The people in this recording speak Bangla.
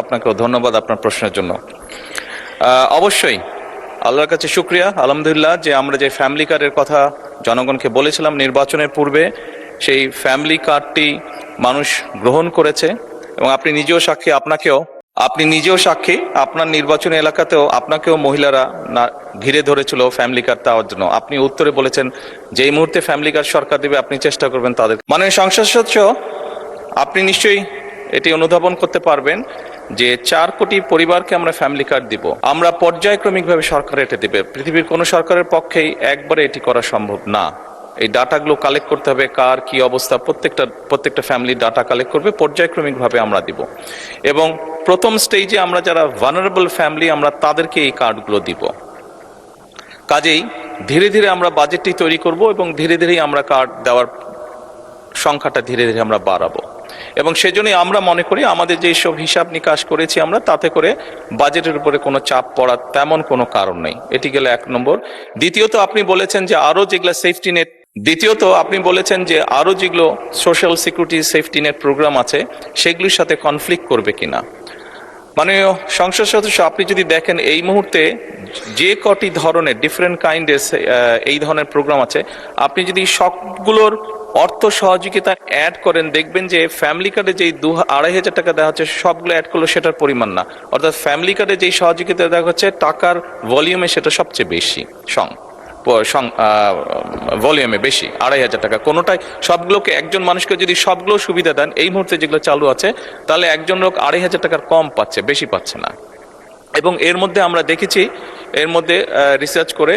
আপনাকেও ধন্যবাদ আপনার প্রশ্নের জন্য। অবশ্যই আল্লাহর কাছে শুকরিয়া, আলহামদুলিল্লাহ, যে আমরা যে ফ্যামিলি কার্ডের কথা জনগণকে বলেছিলাম নির্বাচনের পূর্বে, সেই ফ্যামিলি কার্ডটি মানুষ গ্রহণ করেছে। এবং আপনি নিজেও সাক্ষী, আপনার নির্বাচনী এলাকাতেও আপনাকেও মহিলারা ঘিরে ধরেছিল ফ্যামিলি কার্ড দেওয়ার জন্য। আপনি উত্তরে বলেছেন যে এই মুহূর্তে ফ্যামিলি কার্ড সরকার দেবে, আপনি চেষ্টা করবেন তাদের। মাননীয় সংসদ সদস্য, আপনি নিশ্চয়ই এটি অনুধাবন করতে পারবেন যে 4 কোটি পরিবারকে আমরা ফ্যামিলি কার্ড দিব। আমরা পর্যায়ক্রমিকভাবে সরকার এটা দিবে। পৃথিবীর কোনো সরকারের পক্ষেই একবারে এটি করা সম্ভব না। এই ডাটাগুলো কালেক্ট করতে হবে, কার কি অবস্থা, প্রত্যেকটা ফ্যামিলির ডাটা কালেক্ট করবে, পর্যায়ক্রমিকভাবে আমরা দিব। এবং প্রথম স্টেজে আমরা যারা ভালনারেবল ফ্যামিলি, আমরা তাদেরকে এই কার্ডগুলো দিব। কাজেই ধীরে ধীরে আমরা বাজেটটি তৈরি করব এবং ধীরে ধীরেই আমরা কার্ড দেওয়ার সংখ্যাটা ধীরে ধীরে আমরা বাড়াবো। এবং সেজন্যই আমরা মনে করি আমাদের যে সব হিসাব নিকাশ করেছি আমরা, তাতে করে বাজেটের উপরে কোনো চাপ পড়ার তেমন কোনো কারণ নেই। এটি গেলে 1 নম্বর। দ্বিতীয়ত, আপনি বলেছেন যে আরো যেগুলো social security safety net program আছে সেগুলির সাথে কনফ্লিক্ট করবে কিনা। মাননীয় সংসদ সদস্য, আপনি যদি দেখেন এই মুহূর্তে যে কটি ধরনের ডিফারেন্ট কাইন্ডের এই ধরনের প্রোগ্রাম আছে, আপনি যদি সবগুলোর অর্থ সহযোগিতা অ্যাড করেন, দেখবেন যে ফ্যামিলি কার্ডে যেই 2,500 টাকা দেওয়া হচ্ছে সবগুলো অ্যাড করলে সেটার পরিমাণ না। অর্থাৎ ফ্যামিলি কার্ডে যেই সহযোগিতা দেওয়া হচ্ছে টাকার ভলিউমে সেটা সবচেয়ে বেশি, ভলিউমে বেশি, 2,500 টাকা কোনোটাই। সবগুলোকে একজন মানুষকে যদি সবগুলো সুবিধা দেন এই মুহূর্তে যেগুলো চালু আছে, তাহলে একজন লোক 2,500 টাকার কম পাচ্ছে, বেশি পাচ্ছে না। এবং এর মধ্যে আমরা দেখেছি, এর মধ্যে রিসার্চ করে